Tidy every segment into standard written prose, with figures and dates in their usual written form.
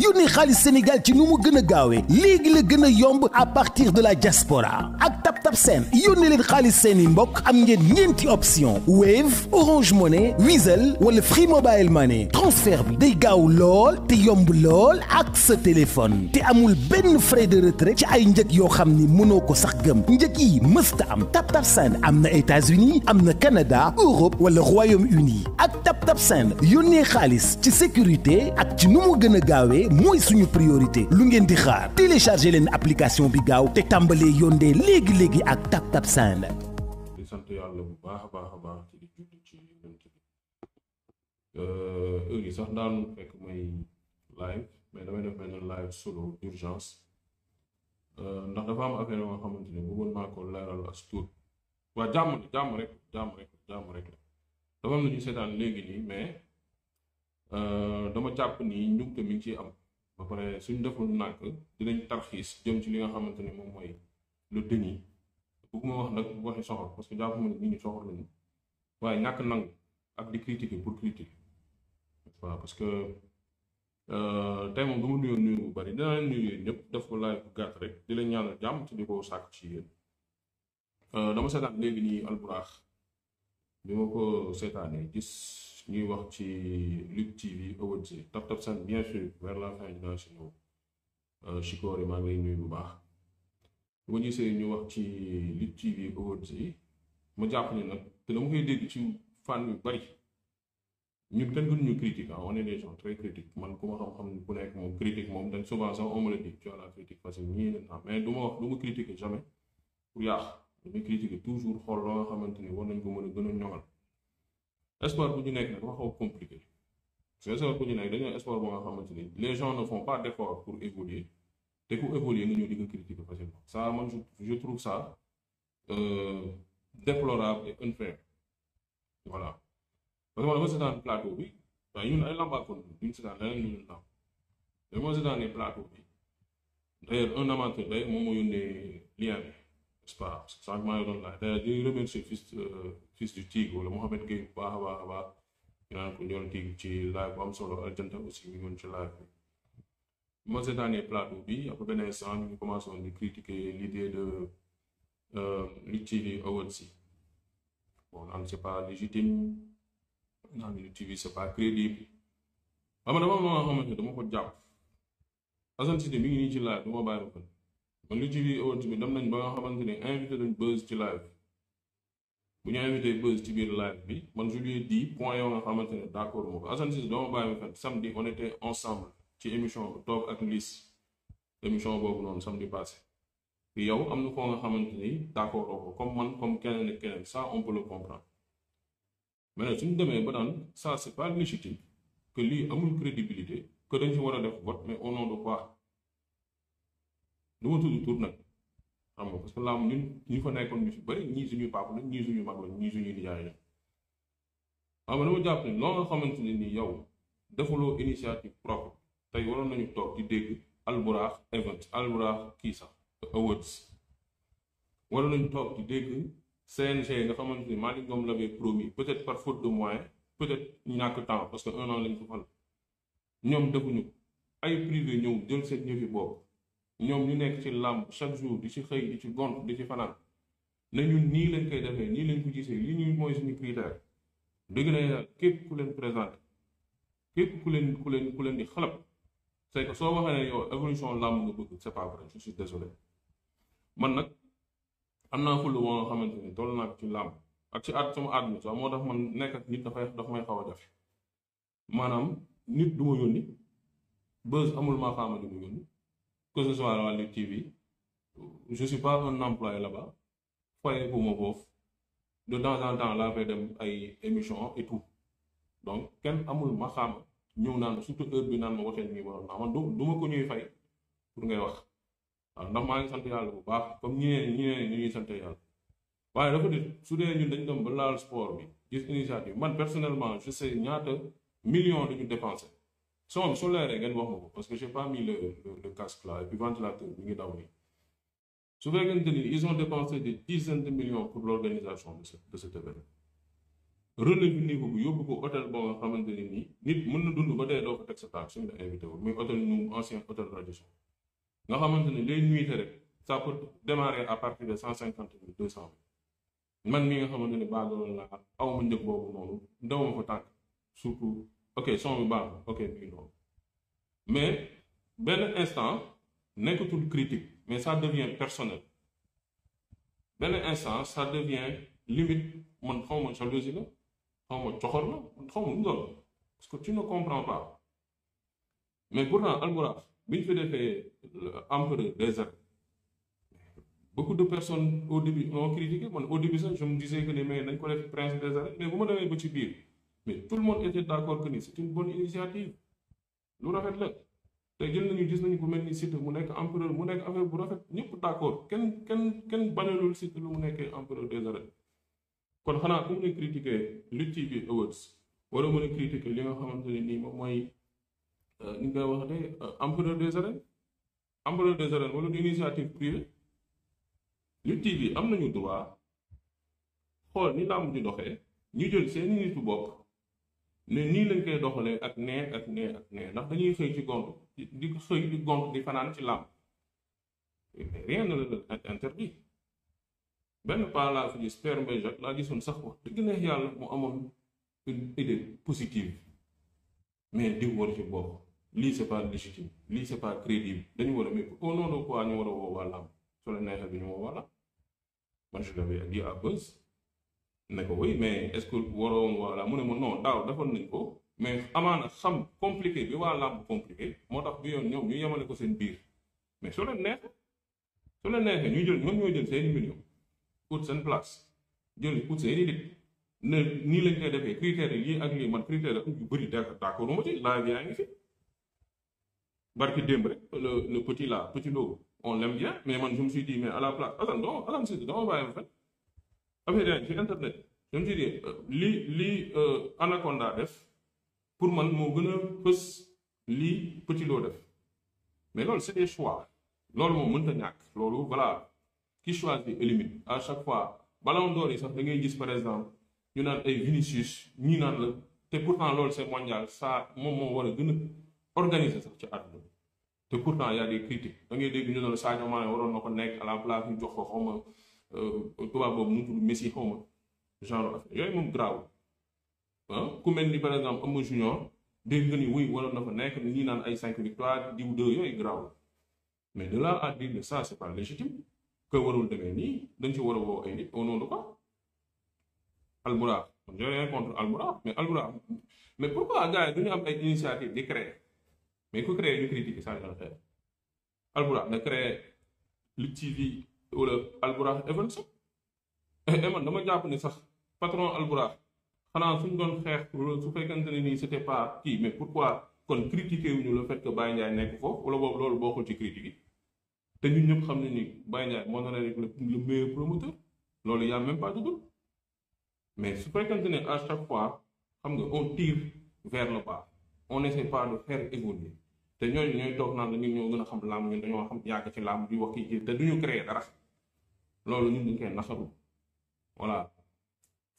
yónnee xaalis Sénégal ci nu mu gën a gaawee léegi la gën a yomb à partir de la diaspora ak TapTap Send yónnee leen xaalis seeni mbokk am ngeen ñeenti option Wave Orange Money Wizall wala Free Mobile Money transfert bi day gaaw lool te yomb lool ak sa téléphone te amul benn frais de retrait ci ay njëg yoo xam ni mënoo ko sax gëm njëg yi mësta am TapTap Send am na États-Unis am na Canada Europe wala Royaume-Uni ak TapTap Send yónnee xaalis ci sécurité ak ci nu mu gën a gaawee mooy suñu priorité lu ngeen di xaar téléchargé leen application bi gaaw te tàmbalee yónnee léegi-léegi ak TapTap Send. di sant yàlla bu baax a baax ci di julli ci yonent bi heure yi sax daanu fekk may live mais damay def benn live solo d'urgence ndax dafa am affaire yoo xamante ne bëggoon naa ko leeral as tuut waa jàmm rek la dafa am na ñu seetaan léegi nii mais dama jàpp ni njumte mi ngi ciy am ba pare suñ deful nàkk dinañ tarxiis jëm ci li nga xamante ne moom mooy le déni bëgguma wax nag waxi soxor parce que jàpp ma ne nit ñi soxor lañu waaye ñàkk nangu ak di critiquer pour critiquer waaw parce que tey moom dama nuyu bu bari dinaa leen nuyu yéen ñëpp def ko live bu gàtt rek di leen ñaanal jàmm te di ko sàkk ci yéen dama seetaan léegi nii Alburax bi ma ko seetaanee gis ñuy wax ci Lutte TV Awards yi TapTap Send bien sûr vers la fin dinaa si ñëw Chikori maa ngi lay nuyu bu baax bu ma gisee ñu wax ci Lutte TV Awards yi ma jàpp ni nag te dama koy dégg ci fànn yu bari ñun kenn gënuñu critique on est des gens très critiques man ku ma xam-xam bu nekk moom critique moom dañ souvent sax on me le dit tu as la critique facile ñii na mais du ma critiquer jamais pour yàq damay critiquer toujours xool loo nga xamante ni war nañ ko mën a gën a ñoŋal sport bu ñu nekk nag dafa xaw compliqué parce que sport bu ñu nekk dañoo sport bu nga xamante ni les gens ne font pas d'effort pour évoluer te ku évoluer nga ñëw di ko critiquer facilement ça man je trouve ça déplorable et unfair voilà parce que man dama seetaan plateau bi waaye ñun ay lambaakoon duñ seetaan leneen lu ñu lamb mais moo seetaanee plateau bi d'ailleurs un amateur d'ailleurs moom moo yónnee lien bi n'est-ce pas parce que sànq maa ngi doon laaj d'ailleurs di remercier fils du Tigre wala Mohamed Gueye bu baax a baax ñu naan ko ñool Tigre ci live bu am solo Aljanta aussi ñu ngi ci live bi moo seetaanee plateau bi après benn instant ñu commencé woon di critiquer l'idée de Lutte TV Awards yi bon naan c'est pas légitime naan Lutte TV c'est pas crédible xam nga dama am loo xamante ne dama ko jàpp Assane Cissé mi ngi nii ci live du ma bàyyi ko man Lutte TV Awards bi dem nañ ba nga xamante ne invité nañ Buzz ci live bu ñu invité Buzz ci biir live bi man je lui ai dit point yoo nga xamante ne d'accord moo ko Assane Cissé dama bàyyi ma samedi on était ensemble ci émission bi toog ak Liss émission boobu noonu samedi passé yow am na foo nga xamante ni d'accord ko comme man comme keneen ak keneen ça on peut le comprendre mais nag suñu demee ba daan ça c'est pas légitime que lii amul crédibilité que dañ ci war a def vote mais au nom de quoi du ma tudd tur nag xam nga parce que laa ñun ñu fa nekkoon ñu fi bari ñii suñuy papa lañ ñii suñuy mag lañ ñii suñuy nijaay lañ xam nga dama jàpp ne loo nga xamante ne ni yow defuloo initiative propre tey waroon nañu toog di dégg Alburax event Alburax kii sax Awards waroon nañu toog di dégg CNG nga xamante ni Malick Ngom l'avait promis peut-être par faute de moyens peut-être ñàkk temps parce que un an lañ ko fal ñoom defuñu ay privé ñëw jël seen ñëfi boobu ñoom ñu nekk ci làmb chaque jour di ci xëy di ci gont di ci fanaan na ñun nii lañ koy defee nii lañ ko gisee li ñuy mooy suñu critère dëgg na képp ku leen présenté képp ku leen di xalab c'est que soo waxee ne yow évolution làmb nga bëgg c'est pas vrai je suis désolé man nag am naa fulla boo nga xamante ni toll naa ci làmb ak ci sama àdduna sax moo tax man nekk ak nit daf may xaw a jafe maanaam nit du ma yónni Buzz amul maa xaama di ma yónni que ce soit la Lutte TV je suis pas un employé là-bas foye bu ma foofu de temps en temps laa fay dem ay émission et tout donc kenn amul ma xaama ñëw naan surtout heure bi naan ma waxee nii waroon naa man du ma ko ñuy fay pour ngay wax waaw ndax maa ngi sant yàlla bu baax comme ñeneen ñu ñuy sant yàlla waaye dafa di su dee ñun dañ dem ba laal sport bi gis initiative man personnellement je sais ñaata millions dañu dépensé son su leeree ngeen wax ma ko parce que j'ai pas mis le casque là et puis ventilateur bi ngi daw nii su fekkente ni ils ont dépensé des dizaines de millions pour l'organisation de cet événement relevé niveau bu yóbbu ko hôtel boo nga xamante ne nii nit mën na dund ba tey doo ko teg sa table suñu la invité wu muy hôtel ñu ancien hôtel Radisson nga xamante ne les nuitées rek ça peut démarrer à partir de 150 000 200 000 man mi nga xamante ne baadooloon laa aw ma njëg boobu noonu daw ma fa tànk surtout ok son bi baax ok mi ngi noonu mais benn instant nekkatul critique mais ça devient personnel benn instant ça devient limite man xaw ma jalousie la xaw ma coxor la man xaw ma lu doon parce que tu ne comprends pas mais pourtant Albourakh bi ñu fi defee empereur des arènes beaucoup de personnes au début ont critiqué man au début sax je me disais que ne mais nañ ko def prince des arènes mais bu ma demee ba ci biir mais tout le monde était d'accord que ni c'est une bonne initiative lu rafet la te jël nañu gis nañu ko mel ni Siteu mu nekk empereur mu nekk affaire bu rafet ñëpp d'accord kenn bañalul Siteu lu mu nekkee empereur des arènes kon xanaa ku mën a critiquer Lutte TV Awards wala mën a critiquer li nga xamante ne nii moom mooy ni nga koy waxatee empereur des arènes wala initiative privée Lutte TV am nañu droit xool ni làmb di doxee ñu jël seen nitu bopp ne nii lañ koy doxalee ak nee ak nee ak nee ndax dañuy xëy ci gont di xëy di gont di fanaan ci làmb rien ne le interdit benn pas laa fi gis Père Mbaye Jacques laa gisoon sax wax dëgg neex yàlla mu amoon une idée positive mais di war ci bopp lii c'est pas légitime lii c'est pas crédible dañu war a mais au nom de quoi ñu war a woo waa làmb su la neexee bi ñu woo waa làmb man je l'avais dit à Beuz ne ko oui mais est-ce que waroon voilà mu ne ma non daaw defoon nañ ko mais amaana xam compliqué bi waa làmb compliqué moo tax bi yoon ñoom ñu yemale ko seen biir mais su leen neexee ñu jël ñoom ñoo jël seeni millions ut seen place jël ut seeni nit ne nii lañ koy defee critères yi ak lii man critères yu bëri d'accord ma ci live yaa ngi fi barki démb rek le petit là petit lo on l'aime bien mais man je me suis dit mais à la place Assane Sidi dama bàyyi ma fen affaire yaa ngi ci internet je me suis dit li Anaconda def pour man moo gën a fës lii petit lo def mais loolu c'est des choix loolu moom mënta ñàkk loolu voilà qui choisit élimine à chaque fois ballon d'or yi sax da ngay gis par exemple ñu naan ay Vinicius ñii naan la te pourtant loolu c'est mondial ça moom moo war a gën a organiser sax ci àdduna te pourtant y a des critiques da ngay dégg ñu ne la Sadio Mané waroon na ko nekk à la place ñu jox ko xaw ma tubaab boobu nu mu tudd Messi xaw ma genre affaire yooyu moom grave ah ku mel ni par exemple Eumeu Junior dégg nga ni wuy waroon na fa nekk ñii naan ay 5 victoires diw 2 yooyu grave mais de là à dire que ça c'est pas légitime que warul demee nii dañ ci war a woo ay nit au nom de quoi Albourakh j'ai rien contre Albourakh mais pourquoi gars yi duñu am ay initiative di créer mais ku créer ñu critiquer ça dina xeer Albourakh na créer Lutte TV wala Albourakh Events man dama jàpp ne sax patron Albourakh xanaa suñ doon xeex su fekkante ne nii c'était pas kii mais pourquoi kon critiquer wuñu le fait que Baye Ndiaye nekk foofu wala boobu loolu bokkul ci critique yi te ñun ñëpp xam ne ni Baye Ndiaye moo na rek le meilleur promoteur loolu y a même pas de doute mais su fekkante ne à chaque fois xam nga on tire vers le bas on n'essaie pas de faire évoluer te ñooñu ñooy toog naan la ñun ñoo gën a xam làmb ñun dañoo xam yàgg ci làmb di wax kii te duñu créer dara loolu ñun ñu koy naxaru voilà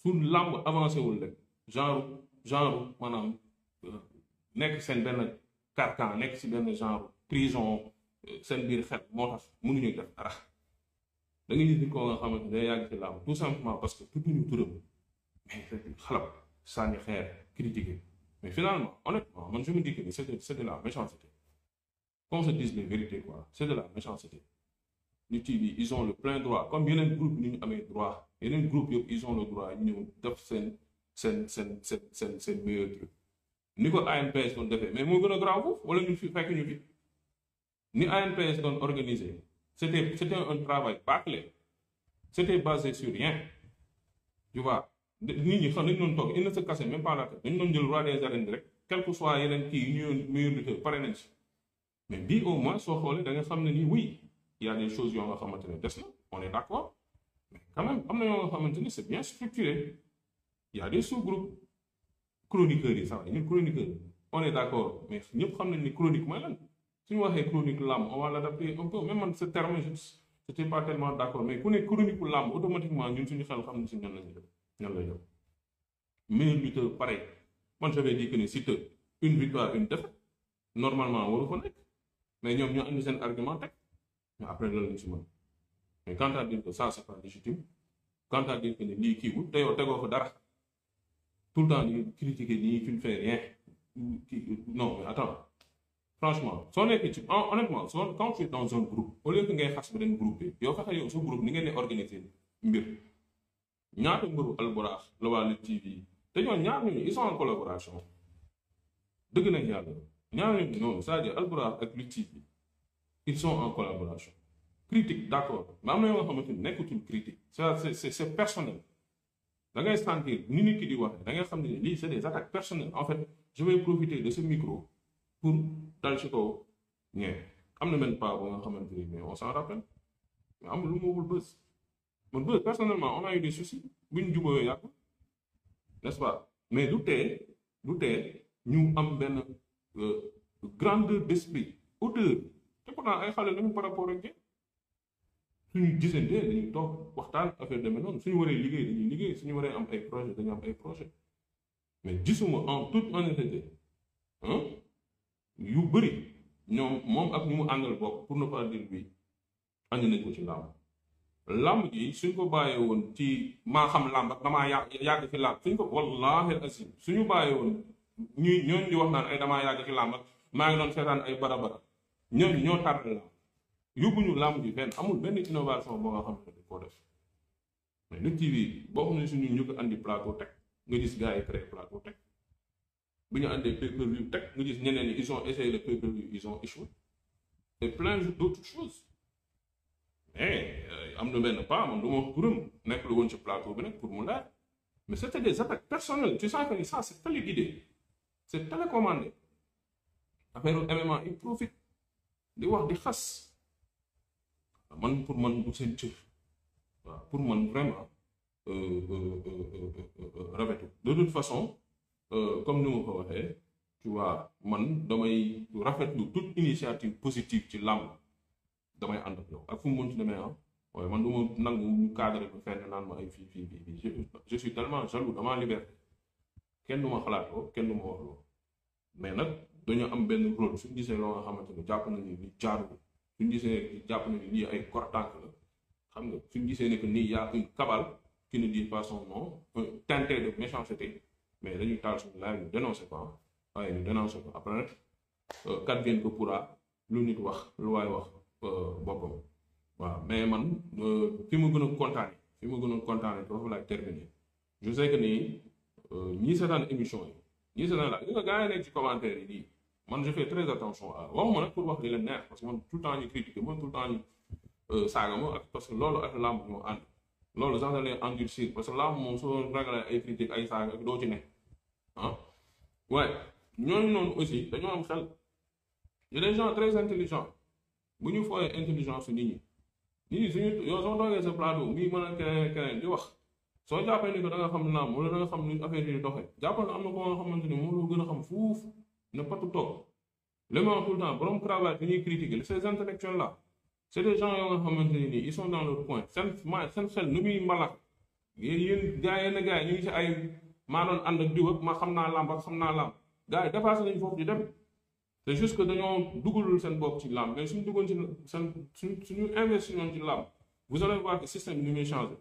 su làmb avancé wul rek genre maanaam nekk seen benn carcan nekk si benn genre prison seen biir xel moo tax mënuñu def dara da nga gis ni koo nga xamante day yàgg ci làmb tout simplement parce que tudduñu turam mais xalab sànni xeer critiquer mais finalement honnêtement man je me dis que c'est de la méchanceté qu'on se dise les vérités quoi c'est de la méchanceté Lutte TV ils ont le plein droit comme yeneen groupe ni ñu amee droit yeneen groupe yëpp ils ont le droit ñëw def seen meilleur truc ni ko ANPS doon defee mais moo gën a grave foofu wala ñu fi fekk ñu fi ni ANPS doon organisé c'était un travail bâclé c'était basé sur rien tu vois nit ñi xam nañ doon toog il ne se cassait même pas la tête dañu doon jël roi des arènes rek quel que soit yeneen kii yi ñu meilleur lutteur pare nañ si mais bii au moins soo xoolee da nga xam ne nii oui il y a des choses yoo nga xamante ne des na on est d'accord mais quand même am na yoo nga xamante ne c'est bien structuré il y a des sous-groupes chroniqueurs yi sax ñun chroniqueur on est d'accord mais ñëpp xam nañ ni chronique mooy lan suñu waxee chronique làmb on va l'adapter un peu même man ce terme j'étais pas tellement d'accord mais ku ne chronique làmb automatiquement ñun suñu xel xam ne si ñan lay def meilleur lutteur pareil man j'avais dit que ni Siteu une victoire une défaite normalement waru ko nekk mais ñoom ñoo andi seen argument teg mais après loolu lañ si mën mais quant à dire que ça c'est pas légitime quant à dire que ni lii kii wut te yow tegoo ko dara tout le temps di critiquer nii tu ne fais rien non mais attends franchement soo nekkee ci honnêtement quand tu es dans un groupe au lieu que ngay xas beneen groupe bi yow fexe yow sa groupe ni ngeen di organiser mbir ñaata mbëru Albourakh la waa Lutte TV te ñoo ñaar ñooñu ils sont en collaboration dëgg nañ yàlla ñaar ñooñu non c'est-à-dire Albourakh ak Lutte TV ils sont en collaboration critique d'accord mais am na yoo xamante ni nekkutul critique c'est personnel da ngay sentir ni nit ki di waxee da ngay xam ne lii c'est des attaques personnelles en fait je vais profiter de ce micro pour dal ci kaw ñee am na benn pas bu nga xamante ni mais on s'en rappelle mais amul lu moomul bës man bës personnellement on a eu des soucis buñ jubóo yàgg n'est-ce pas mais du tee ñu am benn grandeur d'esprit hauteur te pourtant ay xale lañu par rapport ak ñe suñu gisante dañuy toog waxtaan affaire demee noonu suñu waree liggéey dañuy liggéey suñu waree am ay projet dañu am ay projet mais gisuma en toute honnêteté yu bëri ñoom moom ak ñu mu àndal bokk pour ne pas dire bi andi nañ ko ci làmb ji suñ ko bàyyee woon ci maa xam làmb ak damaa yàgg ci làmb suñ ko wallahi asim suñu bàyyee woon ñooñu di wax naan ay damaa yàgg ci làmb ak maa ngi doon seetaan ay barabara ñooñu ñoo tardé làmb yóbbuñu làmb ji fenn amul benn innovation boo nga xam ne dañ koo def mais Lutte TV boo xam ne suñu ñu ko andi plateau teg nga gis gars yi créé plateau teg bu ñu andee pay-per-view teg nga gis ñeneen ñi ils ont essayé le pay-per-view ils ont échoué et plein d'autres choses mais am na benn pas man du ma turam nekk lu woon ci plateau bi nag pour mu leer mais c'était des attaques personnelles tu sens que ça c'est téléguidé c'est télécommandé affaire MMA il profite di wax di xas man pour man du seen cër waaw pour man vraiment rafetu de toute façon comme ni ma ko waxee tu vois man damay rafetlu toute initiative positive ci làmb damay ànd ak yow ak fu mu mën ci demee waaye man du ma nangu ñu cadre ba fenn naan ma ay fii je suis tellement jaloux dama liberté kenn du ma xalaatoo kenn du ma wax loo mais nag dañoo am benn rôle suñu gisee loo nga xamante ne jàpp nañu ni jaarul suñu gisee jàpp nañu lii ay kortank la xam nga suñu gisee ne que nii y a une cabale qui ne dit pas son nom teinté de méchanceté mais dañuy taal suñu laaj ñu dénoncé ko waaye ñu dénoncé ko après nag qu'advienne que pourra lu nit wax lu waay wax boppam waaw mais man fi ma gën a kontaane foofu laay terminer je sais que nii ñii seetaan émission yi ñii seetaan la nga gars yi nekk ci commentaire yi nii man je fais très attention à waxuma nag pour wax li leen neex parce que man tout le temps ñu critiquer man tout le temps ñu saaga ma ak parce que loolu ak làmb ñoo ànd loolu sax da lay endurcir parce que làmb moom soo ragalee ay critique ay saaga ak doo ci ne waaye ñooñu noonu aussi dañoo am xel y a des gens très intelligents bu ñu fooyee intelligence su nit ñi suñu yow soo toogee sa plateau mii mën a keneen di wax soo jàppee ni que da nga xam làmb wala da nga xam ni affaire yi doxee jàppal na am na ko nga xamante ni moom la gën a xam fuuf ne patu toog le tout le temps borom cravate bi ñuy critiquer ces intellectuels là c'est des gens yoo nga xamante ni nii ils sont dans leur coin seen xel nu muy mbalax yéen gars yi ñu ngi si ay maa doon ànd ak diw ak ma xam naa làmb ak xam naa làmb gars yi dépassé nañ foofu di dem c'est juste que dañoo dugalul seen bopp ci làmb mais suñu duggoon ci suñu investir ci làmb vous allez voir que système bi ni muy changé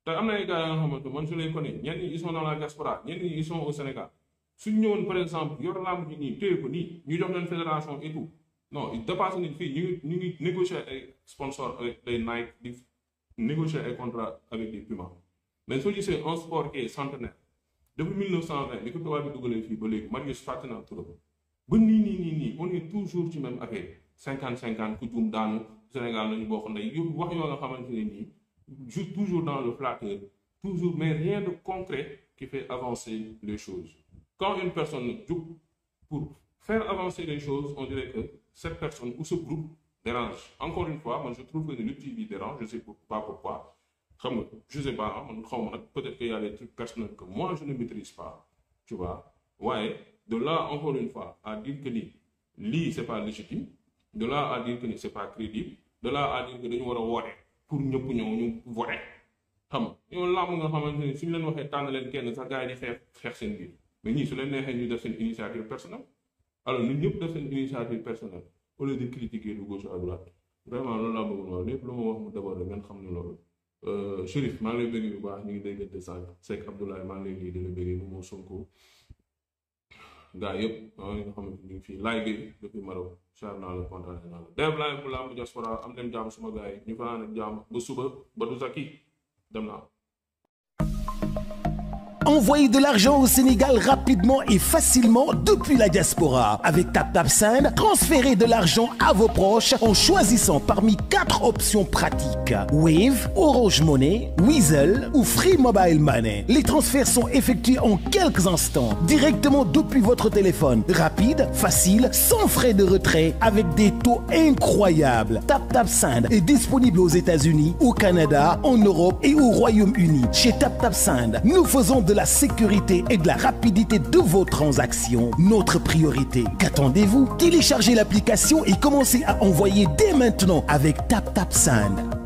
te am na ay gars yoo nga xamante man je les connais ñenn ñi ils sont dans la diaspora ñenn ñi ils sont au Sénégal suñ ñëwoon par exemple yor làmb ji nii téye ko nii ñu jox leen fédération et tout non il dépasse nañ fii ñu ngi négocier ay sponsors avec les Nike di négocier ay contrats avec des Puma mais soo gisee un sport qui est centenaire depuis 1920 li ko tubaab bi dugalee fii ba léegi Marius fàtte naa turam ba nii on est toujours ci même affaire 50-50 ku juum daanu Sénégal lañu bokk ndey yóbbu wax yoo nga xamante ne nii juste toujours dans le flatteur toujours mais rien de concret qui fait avancer les choses quand une personne jóg pour faire avancer les choses on dirait que cette personne ou ce groupe dérange encore une fois man je trouve que Lutte TV dérange je sais pas pourquoi xam nga je sais pas man xaw ma nag peut-être qu'il y a des trucs personnels que moi je ne maîtrise pas tu vois waaye de là encore une fois à dire que ni lii c'est pas légitime de là à dire que ni c'est pas crédible de là à dire que dañu war a woote pour ñëpp ñëw ñu voter xam nga yow làmb nga xamante ni suñu leen waxee tànn leen kenn sax gars yi di xeex seen biir mais ñii su leen neexee ñu def seen initiative personnelle alors ñun ñëpp def seen initiative personnelle au lieu de critiquer de gauche à droite vraiment loolu laa bëggoon wax lépp lu ma wax mu d'abord ngeen xam ne loolu Chérif maa ngi lay bëgg bu baax ñu ngi déggante sànq Seck Abdoulaye maa ngi lay di la bëgg mu moo Sonko gaa yëpp nga xamante ni fii laay bi depuis Maroc char naa la kontaan naa la Dev Live bu Lamb Diaspora am leen jàmm suma gars yi ñu fanaan ak jàmm ba suba ba du sakki dem naa. Envoyez de l'argent au Sénégal rapidement et facilement depuis la diaspora. Avec TapTapSend, transférez de l'argent à vos proches en choisissant parmi 4 options pratiques. Wave, Orange Money, Weasel ou Free Mobile Money. Les transferts sont effectués en quelques instants, directement depuis votre téléphone. Rapide, facile, sans frais de retrait, avec des taux incroyables. TapTapSend est disponible aux États-Unis, au Canada, en Europe et au Royaume-Uni. Chez TapTapSend, nous faisons de la sécurité et de la rapidité de vos transactions notre priorité. Qu'attendez-vous? Téléchargez l'application et commencez à envoyer dès maintenant avec TapTapSend.